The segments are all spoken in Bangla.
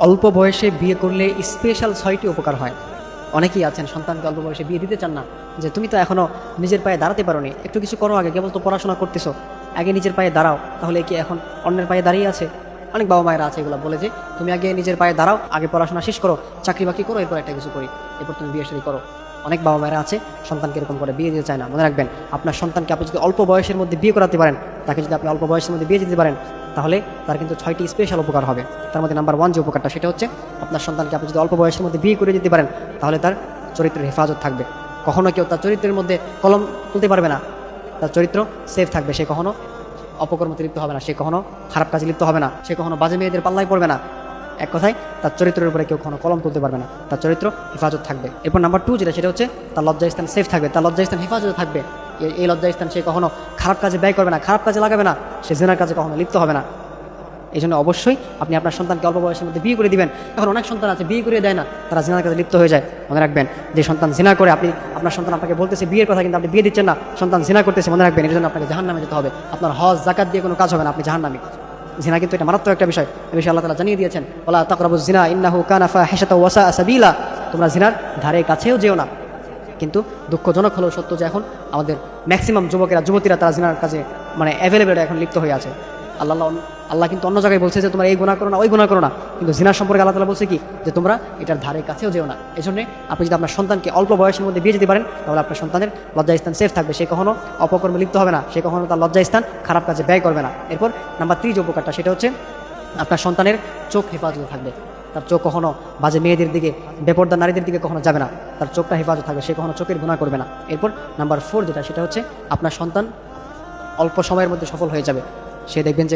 অল্প বয়সে বিয়ে করলে স্পেশাল 6টি উপকার হয়। অনেকেই আছেন সন্তানকে অল্প বয়সে বিয়ে দিতে চান না, যে তুমি তো এখনো নিজের পায়ে দাঁড়াতে পারোনি, একটু কিছু করো, আগে কেবল তো পড়াশোনা করতেছো, আগে নিজের পায়ে দাঁড়াও, তাহলে কি এখন অন্যের পায়ে দাঁড়িয়ে আছে? অনেক বাবা মায়েরা আছে এগুলো বলে যে তুমি আগে নিজের পায়ে দাঁড়াও, আগে পড়াশোনা শেষ করো, চাকরি বাকরি করো, এরপর একটা কিছু করি, এরপর তুমি বিয়ে শাদী করো। অনেক বাবা মায়েরা আছে সন্তানকে এরকম করে বিয়ে দিতে চায় না। মনে রাখবেন, আপনার সন্তানকে আপনি যদি অল্প বয়সের মধ্যে বিয়ে করাতে পারেন, তাকে যদি আপনি অল্প বয়সের মধ্যে বিয়ে দিতে পারেন, তাহলে তার কিন্তু 6টি স্পেশাল উপকার হবে। তার মধ্যে নাম্বার 1 যে উপকারটা, সেটা হচ্ছে আপনার সন্তানকে আপনি যদি অল্প বয়সের মধ্যে বিয়ে করে দিতে পারেন, তাহলে তার চরিত্রের হেফাজত থাকবে। কখনো কেউ তার চরিত্রের মধ্যে কলম তুলতে পারবে না, তার চরিত্র সেফ থাকবে, সে কখনো অপকর্মতে লিপ্ত হবে না, সে কখনো খারাপ কাজে লিপ্ত হবে না, সে কখনো বাজে মেয়েদের পাল্লায় পড়বে না। এক কথায় তার চরিত্রের উপরে কেউ কখনো কলম তুলতে পারবে না, তার চরিত্র হেফাজত থাকবে। এরপর নাম্বার 2 যেটা, সেটা হচ্ছে তার লজ্জাস্থান সেফ থাকবে, তার লজ্জাস্থান হেফাজত থাকবে। এই লজ্জাস্থান সে কখনো খারাপ কাজে ব্যয় করবে না, খারাপ কাজে লাগাবে না, সে জিনার কাজে কখনো লিপ্ত হবে না। এই জন্য অবশ্যই আপনি আপনার সন্তানকে অল্প বয়সের মধ্যে বিয়ে করে দিবেন। এখন অনেক সন্তান আছে বিয়ে করে দেয় না, তারা জিনার কাজে লিপ্ত হয়ে যায়। মনে রাখবেন, যে সন্তান জিনা করে, আপনার সন্তান আপনাকে বলতেছে বিয়ের কথা, কিন্তু আপনি বিয়ে দিচ্ছেন না, সন্তান জিনা করতেছে, মনে রাখবেন এর জন্য আপনাকে জাহান্নামে যেতে হবে। আপনার হজ যাকাত দিয়ে কোনো কাজ হবে না, আপনি জাহান্নামী। জিনা কিন্তু এটা মারাত্মক একটা বিষয়, এই বিষয়ে আল্লাহ তাআলা জানিয়ে দিয়েছেন, ওয়ালা তাকরাবুজ জিনা ইন্নাহু কানা ফাহিশাতাও ওয়া সাআ সাবিলা। তোমরা জিনার ধারে কাছেও যেও না। কিন্তু দুঃখজনক হলেও সত্য যে এখন আমাদের ম্যাক্সিমাম যুবতীরা তারা জিনার কাজে অ্যাভেলেবেল এখন লিপ্ত হয়ে আছে। আল্লাহ কিন্তু অন্য জায়গায় বলছে যে তোমরা এই গুনাহ করো না, ওই গুনাহ করো না, কিন্তু জিনার সম্পর্কে আল্লাহ তাআলা বলছে কি, যে তোমরা এটার ধারে কাছেও যেও না। এই জন্য আপনি যদি আপনার সন্তানকে অল্প বয়সের মধ্যে বিয়ে দিতে পারেন, তাহলে আপনার সন্তানের লজ্জাস্থান সেফ থাকবে, সে কখনো অপকর্মে লিপ্ত হবে না, সে কখনো তার লজ্জাস্থান খারাপ কাজে ব্যয় করবে না। এরপর নাম্বার 3 যে উপকারটা, সেটা হচ্ছে আপনার সন্তানের চোখ হেফাজত থাকবে, তার চোখ কখনো বাজে মেয়েদের দিকে, বেপরদা নারীদের দিকে কখনো যাবে না, তার চোখটা হেফাজত থাকবে, সে কখনো চোখের গুনাহ করবে না। এরপর নাম্বার 4 যেটা, সেটা হচ্ছে আপনার সন্তান অল্প সময়ের মধ্যে সফল হয়ে যাবে। সে দেখবেন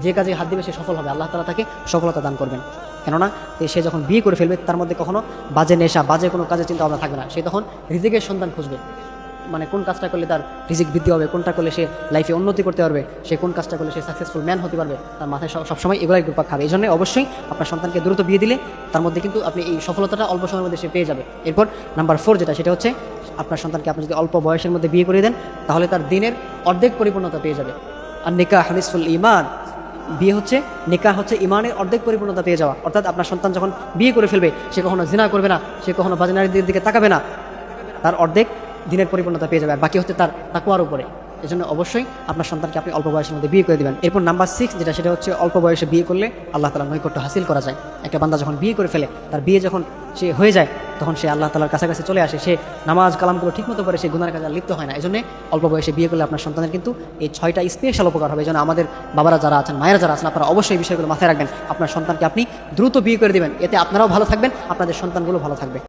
যে কাজে হাত দিবে সে সফল হবে, আল্লাহ তাআলা তাকে সফলতা দান করবেন। কেননা সে যখন বিয়ে করে ফেলবে, তার মধ্যে কখনো বাজে নেশা, বাজে কোনো কাজের চিন্তা ভাবনা থাকবে না। সে তখন রিজিকের সন্ধান খুঁজবে, কোন কাজটা করলে তার রিজিক বৃদ্ধি হবে, কোনটা করলে সে লাইফে উন্নতি করতে পারবে, সে কোন কাজটা করলে সে সাকসেসফুল ম্যান হতে পারবে, তার মাথায় সবসময় এগুলাই ঘুরপাক খাবে। এই জন্য অবশ্যই আপনার সন্তানকে দ্রুত বিয়ে দিলে তার মধ্যে কিন্তু আপনি এই সফলতাটা অল্প সময়ের মধ্যে সে পেয়ে যাবে। এরপর নাম্বার 4 যেটা, সেটা হচ্ছে আপনার সন্তানকে আপনি যদি অল্প বয়সের মধ্যে বিয়ে করে দেন, তাহলে তার দিনের অর্ধেক পরিপূর্ণতা পেয়ে যাবে। আর নিকাহ নিসফুল ঈমান, বিয়ে হচ্ছে, নিকাহ হচ্ছে ঈমানের অর্ধেক পরিপূর্ণতা পেয়ে যাওয়া। অর্থাৎ আপনার সন্তান যখন বিয়ে করে ফেলবে, সে কখনো জিনা করবে না, সে কখনো বাজে নারীদের দিকে তাকাবে না, তার অর্ধেক দিনের পরিপূর্ণতা পেয়ে যাবে, আর বাকি হচ্ছে তার তাকওয়ার উপরে। এই জন্য অবশ্যই আপনার সন্তানকে আপনি অল্প বয়সের মধ্যে বিয়ে করে দেবেন। এরপর নাম্বার 6 যেটা, সেটা হচ্ছে অল্প বয়সে বিয়ে করলে আল্লাহ তাআলার নৈকট্য হাসিল করা যায়। একটা বান্দা যখন বিয়ে করে ফেলে, তার বিয়ে যখন সে হয়ে যায়, তখন সে আল্লাহ তাআলার কাছাকাছি চলে আসে, সে নামাজ কালামগুলো ঠিকমতো করে, সে গুনার কাজে লিপ্ত হয় না। এই জন্য অল্প বয়সে বিয়ে করলে আপনার সন্তানের কিন্তু এই 6টা স্পেশাল উপকার হবে। এই জন্য আমাদের বাবারা যারা আছেন, মায়েরা যারা আছেন, আপনারা অবশ্যই এই বিষয়গুলো মাথায় রাখবেন। আপনার সন্তানকে আপনি দ্রুত বিয়ে করে দেবেন, এতে আপনারাও ভালো থাকবেন, আপনাদের সন্তানগুলো ভালো থাকবে।